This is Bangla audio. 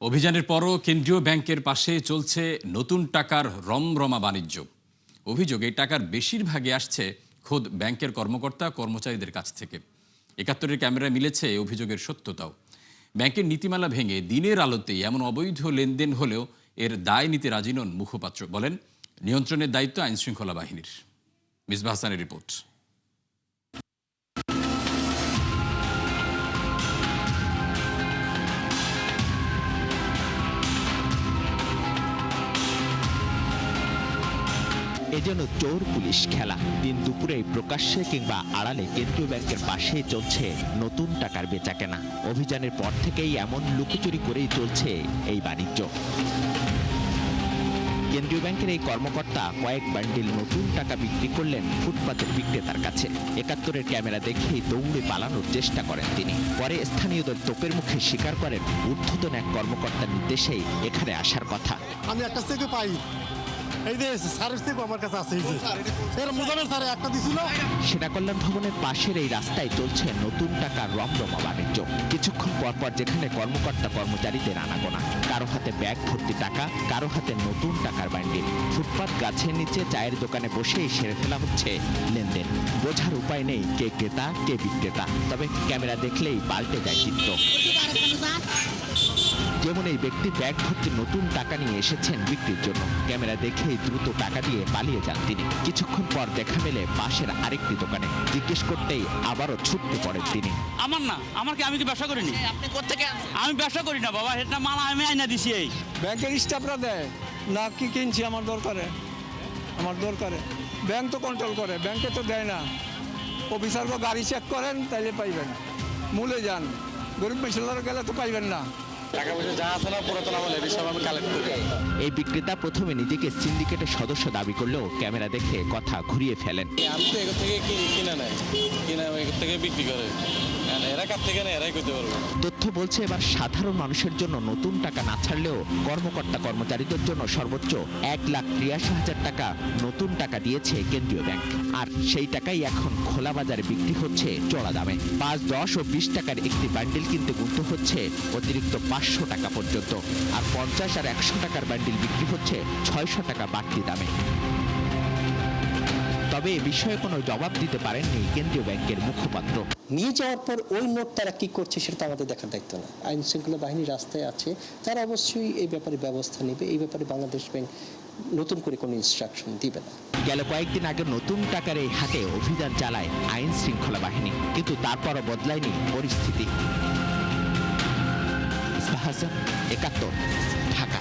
অভিযানের পরও কেন্দ্রীয় ব্যাংকের পাশে চলছে নতুন টাকার রমরমা বাণিজ্য। অভিযোগ এই টাকার বেশিরভাগই আসছে খোদ ব্যাংকের কর্মকর্তা কর্মচারীদের কাছ থেকে। ৭১-এর ক্যামেরায় মিলেছে এই অভিযোগের সত্যতাও। ব্যাংকের নীতিমালা ভেঙে দিনের আলোতেই এমন অবৈধ লেনদেন হলেও এর দায় নিতে রাজি নন মুখপাত্র। বলেন, নিয়ন্ত্রণের দায়িত্ব আইনশৃঙ্খলা বাহিনীর। মিসবাহ হাসানের রিপোর্ট। এ যেন চোর পুলিশ খেলা। দিন দুপুরে প্রকাশ্যে কিংবা আড়ালে কেন্দ্রীয় ব্যাংকের পাশে চলছে নতুন টাকার বেচাকেনা। অভিযানের পর থেকেই এমন লুকোচুরি করেই চলছে এই বাণিজ্য। কেন্দ্রীয় ব্যাংকের এই কর্মকর্তা কয়েক বান্ডিল নতুন টাকা বিক্রি করলেন ফুটপাতের বিক্রেতার কাছে। ৭১-এর ক্যামেরা দেখেই দৌড়ে পালানোর চেষ্টা করেন তিনি। পরে স্থানীয়দের তোপের মুখে স্বীকার করেন ঊর্ধ্বতন এক কর্মকর্তার নির্দেশেই এখানে আসার কথা। আমি একটা থেকে পাই, এই যে স্যারের থেকে আমার কাছে আছে, একটা দিছিল। সেনা কল্যাণ ভবনের পাশের এই রাস্তায় চলছে নতুন টাকার রমরমা বাণিজ্য। কিছুক্ষণ পরপর যেখানে কর্মকর্তা কর্মচারীদের আনাগোনা, কারো হাতে ব্যাগ ভর্তি টাকা, কারো হাতে নতুন টাকার বান্ডিল। ফুটপাত গাছের নিচে চায়ের দোকানে বসেই সেরে ফেলা হচ্ছে লেনদেন। বোঝার উপায় নেই কে ক্রেতা কে বিক্রেতা, তবে ক্যামেরা দেখলেই পাল্টে যায় চিত্র। যেমন এই ব্যক্তি ব্যাগ ভর্তি নতুন টাকা নিয়ে এসেছেন বিক্রির জন্য। ক্যামেরা দেখেই দ্রুত টাকা দিয়ে পালিয়ে যান তিনি। কিছুক্ষণ পর দেখা মেলে পাশের আরেকটি দোকানে। জিজ্ঞেস করতেই আবারও ছুটতে পড়েন তিনি। আমার না, আমি কি ব্যবসা করিনি। আপনি কোত্থেকে আনছেন? আমি ব্যবসা করি না বাবা, এটা মালা আমি আইনা দিছি। এই ব্যাংকের স্টাফরা দেয় না, কি কিনছি আমার দরকারে। ব্যাংক তো কন্ট্রোল করে, ব্যাংকে তো দেয় না। অফিসারকে গাড়ি চেক করেন, তাইলে পাইবেন। মূলে যান, গরিব পেশাদার গেলে তো পাইবেন না। টাকা পয়সা যা আছে না পুরাতন আমলে সব আমি কালেক্ট করি। এই বিক্রেতা প্রথমে নিজেকে সিন্ডিকেটের সদস্য দাবি করলেও ক্যামেরা দেখে কথা ঘুরিয়ে ফেলেন। আমি তো এগুলো থেকে কিনা নেয়, এগুলো থেকে বিক্রি করে। এরা কার থেকে নেয় এরাই করতে পারবে। তথ্য বলছে এবার সাধারণ মানুষের জন্য নতুন টাকা না ছাড়লেও কর্মকর্তা কর্মচারীদের জন্য সর্বোচ্চ ১,৮৩,০০০ টাকা নতুন টাকা দিয়েছে কেন্দ্রীয় ব্যাংক। আর সেই টাকাই এখন খোলা বাজারে বিক্রি হচ্ছে চড়া দামে। ৫, ১০ ও ২০ টাকার একটি বান্ডিল কিনতে গুনতে হচ্ছে অতিরিক্ত ৫০০ টাকা পর্যন্ত। আর ৫০ আর ১০০ টাকার বান্ডিল বিক্রি হচ্ছে ৬০০ টাকা বাড়তি দামে। তবে এ বিষয়ে কোনো জবাব দিতে পারেননি কেন্দ্রীয় ব্যাংকের মুখপাত্র। নিয়ে যাওয়ার পর ওই নোট তারা কি করছে সেটা আমাদের দেখার দায়িত্ব না। আইন শৃঙ্খলা বাহিনী রাস্তায় আছে, তারা অবশ্যই এই ব্যাপারে ব্যবস্থা নেবে। এই ব্যাপারে বাংলাদেশ ব্যাংক নতুন করে কোনো ইনস্ট্রাকশন দিবে না। গেল কয়েকদিন আগে নতুন টাকার এই হাটে অভিযান চালায় আইন শৃঙ্খলা বাহিনী, কিন্তু তারপরও বদলায়নি পরিস্থিতি। ৭১, ঢাকা।